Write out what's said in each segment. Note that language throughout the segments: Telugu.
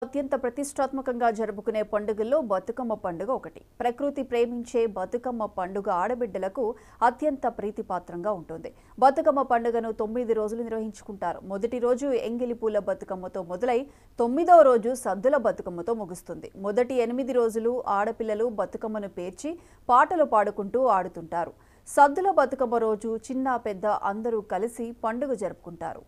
అత్యంత ప్రతిష్టాత్మకంగా జరుపుకునే పండుగల్లో బతుకమ్మ పండుగ ఒకటి. ప్రకృతి ప్రేమించే బతుకమ్మ పండుగ ఆడబిడ్డలకు అత్యంత ప్రీతిపాత్రంగా ఉంటుంది. బతుకమ్మ పండుగను 9 రోజులు నిర్వహించుకుంటారు. మొదటి రోజు ఎంగిలి పూల బతుకమ్మతో మొదలై 9వ రోజు సద్దుల బతుకమ్మతో ముగుస్తుంది. మొదటి 8 రోజులు ఆడపిల్లలు బతుకమ్మను పేర్చి పాటలు పాడుకుంటూ ఆడుతుంటారు. సద్దుల బతుకమ్మ రోజు చిన్న పెద్ద అందరూ కలిసి పండుగ జరుపుకుంటారు.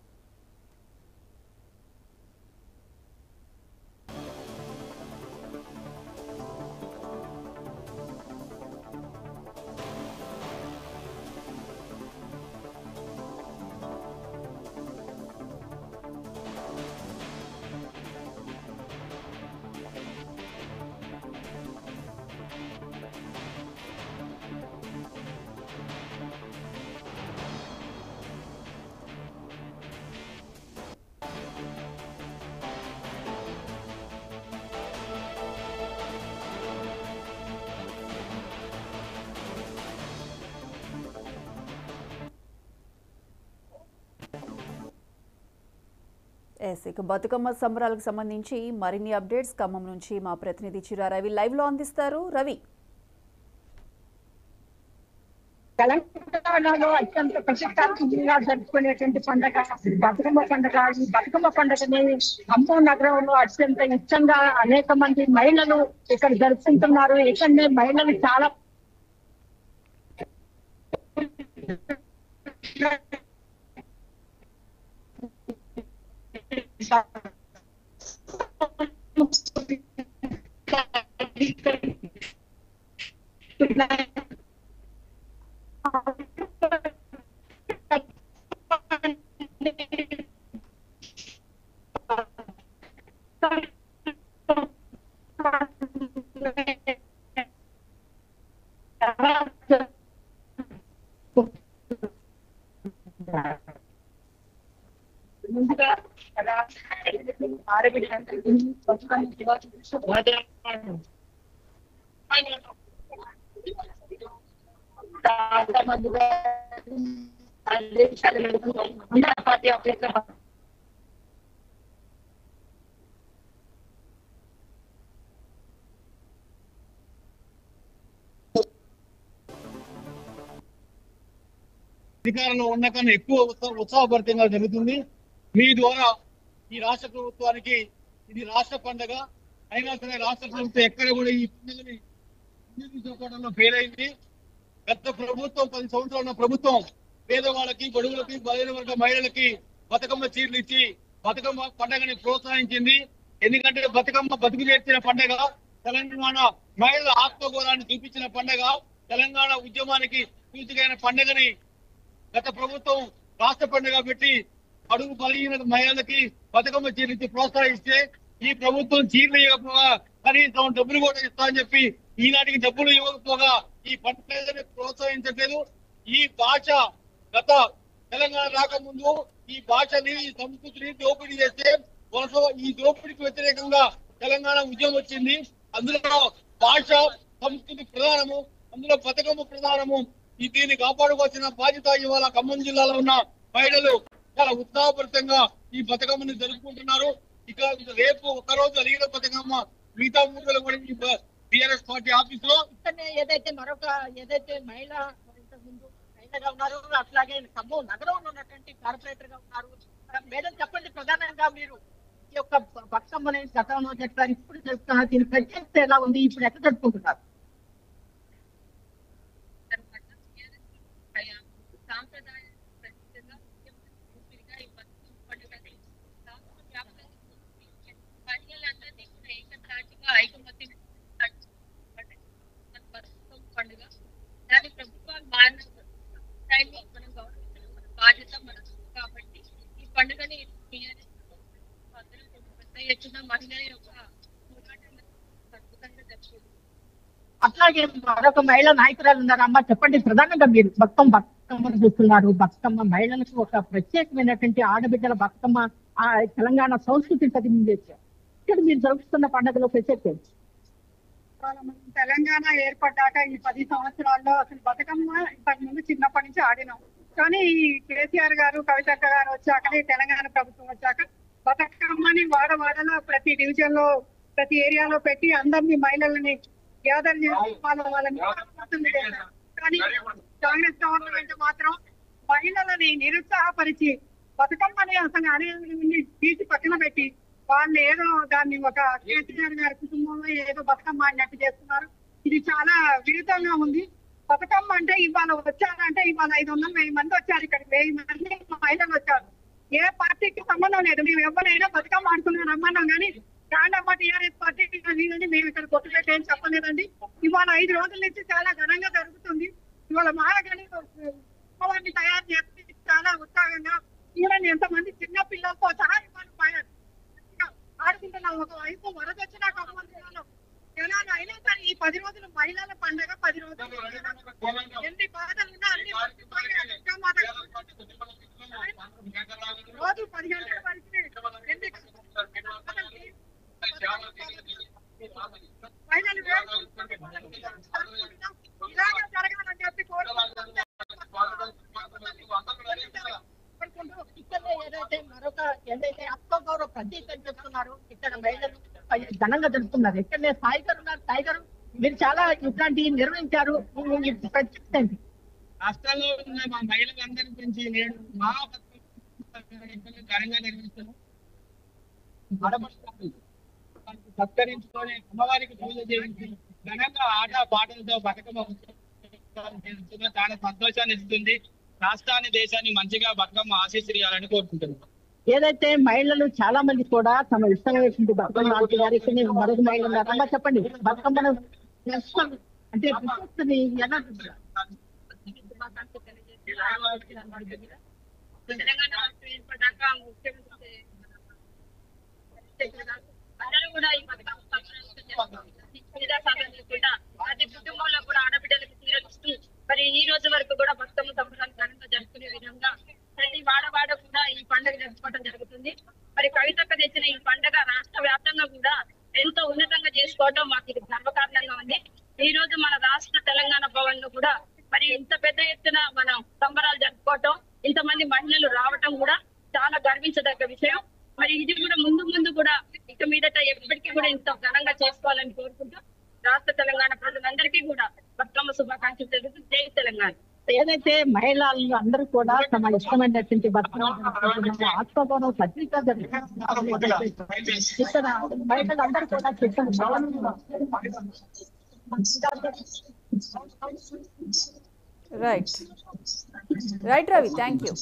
ఇక బతుకమ్మ సంబరాలకు సంబంధించి మరిన్ని అప్డేట్స్ ఖమ్మం నుంచి మా ప్రతినిధి చిరా రవి లైవ్ లో అందిస్తారు. రవి, తెలంగాణలో అత్యంత ప్రసిద్ధాత్మకంగా జరుపుకునేటువంటి పండుగ బతుకమ్మ పండుగ. ఈ బతుకమ్మ పండుగని ఖమ్మం నగరంలో అత్యంత ఇష్టంగా అనేక మంది మహిళలు ఇక్కడ జరుపుకుంటున్నారు. ఇక్కడనే మహిళలు చాలా ముందుగా అధికారంలో ఉన్న కన్నా ఎక్కువ ఉత్సాహభరితంగా జరుగుతుంది. మీ ద్వారా ఈ రాష్ట్ర ప్రభుత్వానికి ఇది రాష్ట్ర పండుగ అయినా సరే రాష్ట్ర ప్రభుత్వం ఎక్కడ కూడా ఈ పండుగని తీసుకోవడంలో ఫెయిల్ అయింది. గత ప్రభుత్వం 10 సంవత్సరాలు ఉన్న ప్రభుత్వం పేదవాళ్ళకి, బడుగులకి, బలైన వర్గ మహిళలకి బతుకమ్మ చీరలు ఇచ్చి బతుకమ్మ పండుగని ప్రోత్సహించింది. ఎందుకంటే బతుకమ్మ బతుకు చేర్చిన పండుగ, తెలంగాణ మహిళల ఆత్మగౌరవాన్ని చూపించిన పండుగ, తెలంగాణ ఉద్యమానికి సూచికైన పండుగని గత ప్రభుత్వం రాష్ట్ర పండుగ పెట్టి అడుగు బలహీన మహిళలకి బతుకమ్మ చీరలు ఇచ్చి ప్రోత్సహిస్తే ఈ ప్రభుత్వం చీరలు ఇవ్వకపోగా కనీసం డబ్బులు కూడా ఇస్తా అని చెప్పి ఈనాటికి డబ్బులు ఇవ్వకపోగా ఈ పండుగని ప్రోత్సహించట్లేదు. ఈ భాష గత తెలంగాణ రాకముందు ఈ భాషని, ఈ సంస్కృతిని దోపిడీ చేస్తే ఈ దోపిడీకి వ్యతిరేకంగా తెలంగాణ ఉద్యమం వచ్చింది. అందులో భాష, సంస్కృతి ప్రధానము, అందులో బతుకమ్మ ప్రధానము. దీన్ని కాపాడుకోవాల్సిన బాధ్యత ఇవాళ ఖమ్మం జిల్లాలో ఉన్న మహిళలు చాలా ఉత్సాహభరితంగా ఈ బతుకమ్మని జరుపుకుంటున్నారు. ఇక రేపు ఒకరోజు అలిగిన బతుకమ్మ, మిగతా 3 రోజులు కూడా ఈ టీఆర్ఎస్ పార్టీ ఆఫీస్ లో ఏదైతే మహిళ ఇంతకుముందు మహిళగా ఉన్నారు, అట్లాగే ఖమ్మం నగరంలో ఉన్నటువంటి కార్పొరేటర్ గా ఉన్నారు. మేడం చెప్పండి, ప్రధానంగా మీరు ఈ యొక్క బతుకమ్మని గతంలో చెప్పారు, ఇప్పుడు చెప్తున్నారు, దీని ప్రత్యేకత ఎలా ఉంది, ఇప్పుడు ఎట్లా జరుపుకుంటున్నారు? పండుగ దాని ప్రభుత్వాలు మారిన మనం గౌరవించడం మన బాధ్యత మనకు. కాబట్టి ఈ పండుగని పెద్ద ఎత్తున మహిళల యొక్క పోరాటం అద్భుతంగా జరుగుతుంది. అట్లాగే మరొక మహిళా నాయకురాలు ఉన్నారు. అమ్మ చెప్పండి, ప్రధానంగా మీరు బతుకమ్మను చూస్తున్నారు. బతుకమ్మ మహిళలకు ఒక ప్రత్యేకమైనటువంటి ఆడబిడ్డల బతుకమ్మ తెలంగాణ సంస్కృతిని ప్రతిబింబించారు. ఇక్కడ మీరు జరుపుతున్న పండుగలో ప్రత్యేకత తెలంగాణ ఏర్పడ్డాక ఈ 10 సంవత్సరాల్లో అసలు బతుకమ్మ ఇంతకు ముందు చిన్నప్పటి నుంచి ఆడినాం. కానీ ఈ కేసీఆర్ గారు, కవితక్క గారు వచ్చాక, తెలంగాణ ప్రభుత్వం వచ్చాక బతుకమ్మని వాడవాడలో ప్రతి డివిజన్ లో ప్రతి ఏరియాలో పెట్టి అందరినీ మహిళలని గ్యాదర్ చేసి వాళ్ళని చేశారు. కానీ కాంగ్రెస్ గవర్నమెంట్ మాత్రం మహిళలని నిరుత్సాహపరిచి బతుకమ్మని అసలు అనేది తీసి పక్కన పెట్టి వాళ్ళు ఏదో దాన్ని ఒక కేసీఆర్ గారి కుటుంబంలో ఏదో బతుకమ్మ అన్నట్టు చేస్తున్నారు. ఇది చాలా విరుద్ధంగా ఉంది. బతుకమ్మ అంటే ఇవాళ వచ్చారంటే ఇవాళ 500-1000 మంది వచ్చారు. ఇక్కడ 1000 మంది మహిళలు వచ్చారు. ఏ పార్టీకి సంబంధం లేదు. మేము ఎవరైనా బతుకమ్మ ఆడుకున్నాం రమ్మన్నాం కానీ కాండమ్మ టీఆర్ఎస్ పార్టీ కానీ మేము ఇక్కడ కొట్టు పెట్టి ఏం చెప్పలేదండి. ఇవాళ 5 రోజుల నుంచి చాలా ఘనంగా జరుగుతుంది. ఇవాళ మహాగణి ఉత్సవాన్ని తయారు చేసి చాలా ఉత్సాహంగా చూడండి ఎంతమంది చిన్న పిల్లలతో సహా ఇవాళ ఆడుకుంటున్నాం. ఒక వైపు వరద వచ్చినా కమ్మంటున్నాం జనాలు అయినా కానీ ఈ 10 రోజులు మహిళల పండుగ 10 రోజులు ఎన్ని బాధలున్నా అన్ని రోజు 10 గంటల వరకు మహిళలు ఇలాగే జరగాలని చెప్పి కోరుకుంటున్నాం. ఏదైతే మరొక ఏదైతే ఆత్మగౌరవ ప్రతీక అని చెప్తున్నారు ఇక్కడ మహిళలు ఘనంగా జరుపుతున్నారు. ఇక్కడనే సాయి గారు ఉన్నారు. సాయి గారు మీరు చాలా ఇట్లాంటివి నిర్వహించారు. రాష్ట్రాల్లో ఉన్న మా మహిళలందరి గురించి నేను మా ఘనంగా నిర్వహిస్తున్నాను. సత్కరించుకొని అమ్మవారికి పూజ చేయించి ఘనంగా ఆట పాటలతో బతుకమ్మ చేస్తున్నా చాలా సంతోషాన్ని ఇస్తుంది. రాష్ట్రాన్ని దేశాన్ని మంచిగా బతుకమ్మ ఆశీస్సుయాలని కోరుకుంటున్నాను. ఏదైతే మహిళలు చాలా మంది కూడా తమ ఇష్టమైనటువంటి బతుకమ్మ ఆడుతున్నారు. ఇక్కడ మరొక మహిళలు అమ్మ చెప్పండి బతుకమ్మను అంటే ఎలా తెలంగాణ రాష్ట్రం ఏర్పడ్డాక ముఖ్యమంత్రి అందరూ కూడా ఈ కూడా ప్రతి కుటుంబంలో కూడా ఆడబిడ్డలకు తీరలిస్తూ మరి ఈ రోజు వరకు కూడా బతుకమ్మ సంబరాలు ఘనంగా జరుపుకునే విధంగా ప్రతి వాడవాడ కూడా ఈ పండుగ జరుపుకోవడం జరుగుతుంది. మరి కవితక్క తెచ్చిన ఈ పండుగ రాష్ట్ర వ్యాప్తంగా కూడా ఎంతో ఉన్నతంగా చేసుకోవడం మాకు ఇది గర్వకారణంగా ఉంది. ఈ రోజు మన రాష్ట్ర తెలంగాణ భవన్ లో కూడా మరి ఇంత పెద్ద ఎత్తున మనం సంబరాలు జరుపుకోవటం ఇంతమంది మహిళలు రావటం కూడా చాలా గర్వించదగ్గ విషయం. మరి ఇది కూడా ముందు కూడా ఇక మీదట ఎప్పటికీ కూడా ఇంత ఘనంగా చేసుకోవాలని కోరుకుంటూ రాష్ట్ర తెలంగాణ ప్రజలందరికీ కూడా బతుకమ్మ శుభాకాంక్షలు తెలుపుతూ జై తెలంగాణ. ఏదైతే మహిళలు అందరూ కూడా తమ ఇష్టమైనటువంటి బతుకమ్మ ఆత్మగౌరవ పత్రిక ఇక్కడ మహిళలందరూ కూడా చెప్పారు. Right Ravi, thank you.